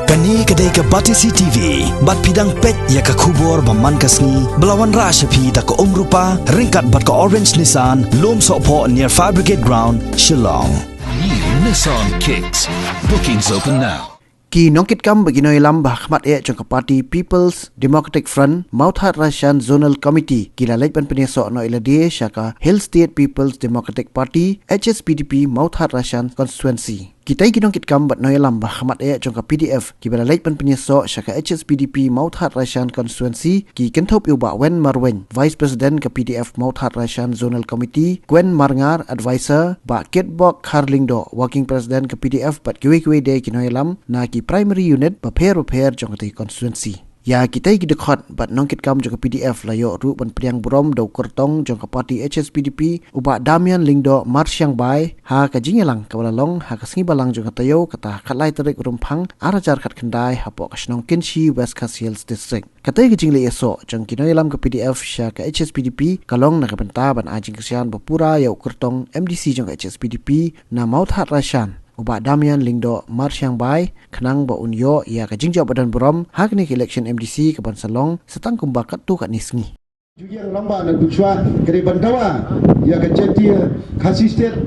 Kani kedai ke Batisi TV, bat pidang pet ya ke kubur baman kasni, belawan rasyapi tak ke rupa, ringkat bat ke Orange Nissan, lom sokpo near Fire Brigade Ground, Shillong. New Nissan Kicks. Bookings open now. Ki nongkit kam bagi noi lambah khmat jangka parti People's Democratic Front Mauthat Rashan Zonal Committee kila lek pan penyesok no ilade syaka Hill State People's Democratic Party HSPDP Mauthat Rashan Constituency. Kita nongkit kam bat noi lambah khmat jangka PDF kibala lek pan penyesok syaka HSPDP Mauthat Rashan Constituency ki kentop ubak Wen Marwen Vice President ke PDF Mauthat Rashan Zonal Committee Gwen Marngar Advisor ba Kitbok Harlingdo Working President ke PDF bat kiwe de kinoi lam na ki primary unit pair jangka constituency. Ya kita dekhat bat nongkit kam jangka PDF layo ru ban priang burom do kertong jangka parti HSPDP uba Damian Lingdo Marsyang Bai ha ka jingelang kawalalong ha ka singi balang jangka tayo kata khatlai terik rumpang arajar khat kendai hapo kasnong kinshi West Coast Hills District. Kata ke jingle eso jang kinoi lam ke PDF sya ka HSPDP kalong na kabenta ban ajing kesian bapura ya kertong MDC jangka HSPDP na Mauthat Rashan uba Damian Lingdo Marsyang Bai kenang ba unyo ia ka jingjo badan burom hak ni election MDC ke Bansalong setang kumbakat tu kat nisngi yang lamba dan bukswa kari bandawa ia ka jetia consistent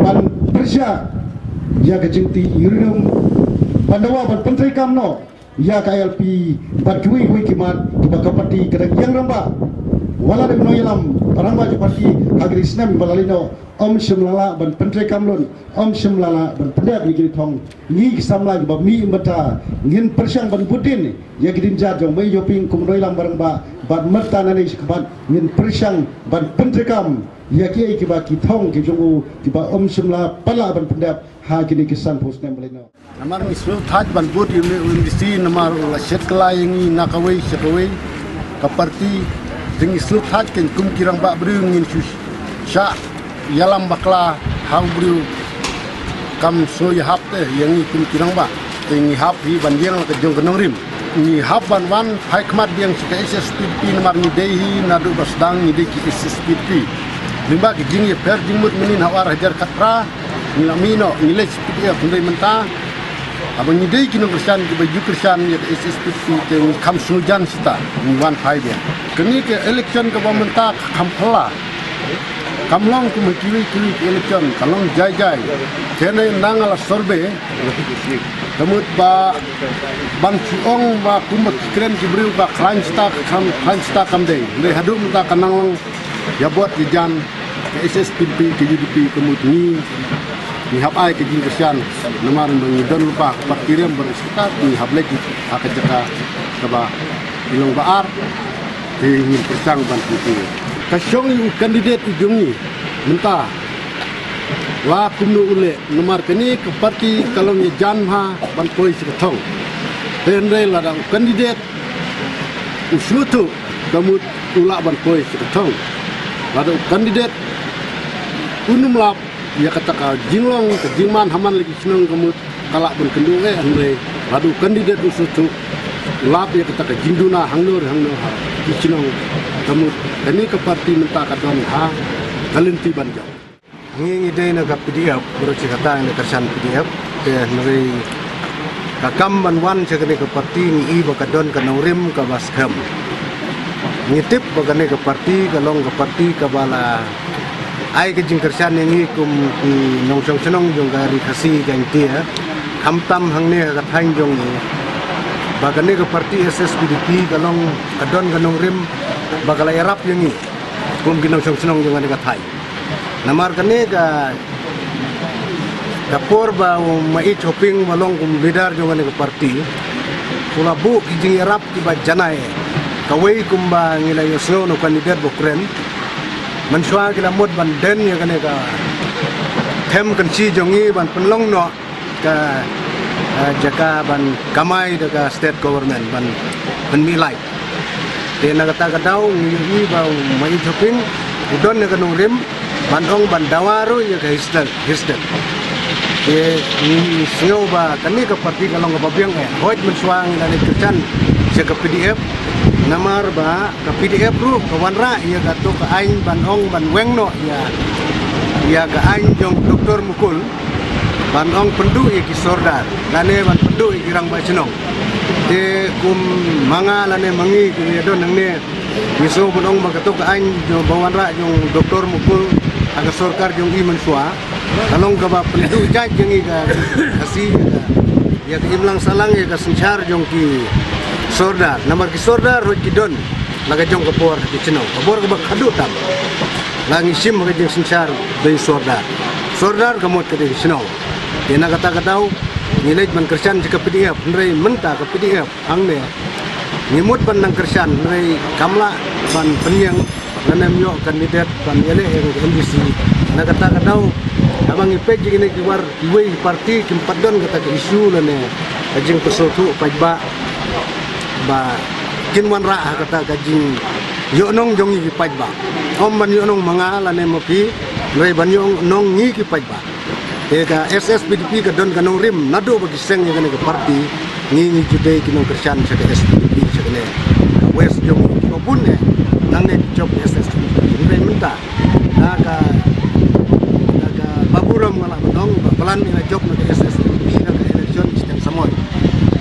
ban persya ia ka jingti yurung bandawa ban pentri kamno ia ka LP ban kui kimat kubaka parti kadang yang lamba wala de noyalam paramba parti agri snam balalino om shimlala ban pentri kamlon om shimlala ban pendap yigri thong ni samla ba mi mata ngin persyang ban budin ya gidin jajong mai yoping kum noyalam barang ba ban mata nani skbat ngin persyang ban pentri kam ya ki ki ba ki thong ki jongu ki ba om shimla pala ban pendap ha gini kisan post nam balino namar mislu thaj ban bud yumi sti namar shetkla yangi nakawai shekawai kaparti dengan selut haj kan kum kirang bak beriung ngin syush syak yalam bakla hang beriu kam so yahap teh yang kum kirang bak tengi hap hi bandiang ke jong kenong rim ni hap ban wan hai khmat biang sika SSPP namar ni dehi nadu basdang ni de ki SSPP limba ki jing ye per jingmut menin hawar hajar katra ni lamino ni le SPP fundai menta abang ni dei kino kersan ki baju kersan ya SSPP ke kam sujan sita ni wan phai dia kini ke election ke pemerintah kampala kamlong ku kiwi election kalong jai kene nangala sorbe kamut ba bang chuong ba kumat kren ki briu ba klan sta kam dei le hadum ta kanang ya buat dijan ke SSPP ke UDP kamut ni hab ai ke jing kersan namar bang don lupa pakirim bersita ni hab lagi akajaka kaba ilong baar ingin persang bantu kasyong yung kandidat ujungi mentah wa kumnu ule nomor kini ke parti kalau ni janha ban koi seketong tenre ladang kandidat usutu kamu ulak ban koi seketong ladang kandidat unum lap ya kata ka jinglong ke jingman haman lagi senang kamu kalak pun kendung andre ladang kandidat usutu lap ya kata ka jinduna hangnur ha kicinong kamu ini ke parti minta kadon ha kalinti banjau ni ide na ka PDF beruci kata ni kersan PDF ke neri kakam banwan sekene ke parti ni i bakadon ka naurim ka baskam ngitip bagane ke parti kalong ke parti ka bala ai ke jing kersan ni kum ki nongsong senong jong gari khasi ganti ha kamtam hangne ka thain jong ni bagane ke parti SSPDP kalong kadon ganong rim bagala erap yang ni kum ginong senong jangan dekat hai namar kane ka kapor ba mai shopping balong kum bidar jangan dekat parti pula bu kijing erap tiba janai kawai kum ba ngilay snow no kandidat bokren manswa kila mod ban den ya kane ka them kansi jongi ban penlong no ka jaka ban kamai daga state government ban milai tena kata kadau ngi bau mai shopping udon ne kanung rim bandong bandawaru ya ka histel ye ni sio ba kani ka parti kalong ka pabiang hoit mensuang dari kerjan se ka PDF namar ba ka PDF ru ka wanra ya ka to ka aing bandong ban wengno ya ka aing jong doktor mukul bandong pendu ya ki sordar lane ban do irang ba chenong de kum manga la ne mangi ku ye don nang ne miso bunong magatok ain jo bawanra jong doktor mukul aga sarkar jong i mansua kalong ka ba pendu ja jengi ka kasi ya ke imlang salang ya ka senchar jong ki sordar namar ki sordar ro ki don laga jong kapor di chenong kapor ka ba khadu tam langi sim ka jeng senchar bei sordar kamot ka di chenong dena kata-katau nilai man kersan jika PDF nrai menta ke PDF angne nimut ban nang kersan nrai kamla ban penyang nanem yo kandidat ban ele MDC na kata-katau abang ipek jini kiwar kiwei parti kimpadon kata isu lane kajing persotu pajba ba kinwan ra kata kajing yo nong jongi ki pajba om ban yo nong manga lane mopi nrai ban yo nong ngi ki pajba eka SSPDP ka don kanong rim nado bagi seng yang ke parti ni today kinong kersan sa SSPDP sa kene west jong pun nang ne job SSPDP ni minta naga baburam ngala nong balan ni job na SSPDP na election sistem samoy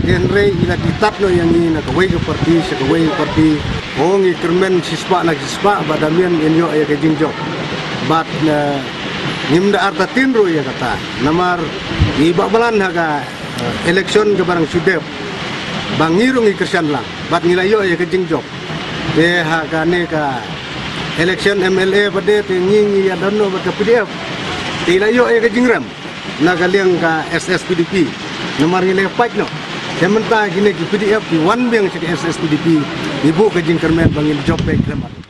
den re ila ditat no yang ni na kawai ke parti sa kawai parti ongi kermen sispa badamian enyo ay kajing job but nimda arta tinro ya kata namar iba balan haga election ke barang sudep bangirung ikersan lang bat nilayo ya kejing job de haga ne ka election MLA bade te ngingi ya dono bat PDF nilayo ya kejing ram nagaliang ka SSPDP namar ngile paj no sementa gine ki PDF di one bang sa SSPDP ibu kejing kermen bangil job back ramar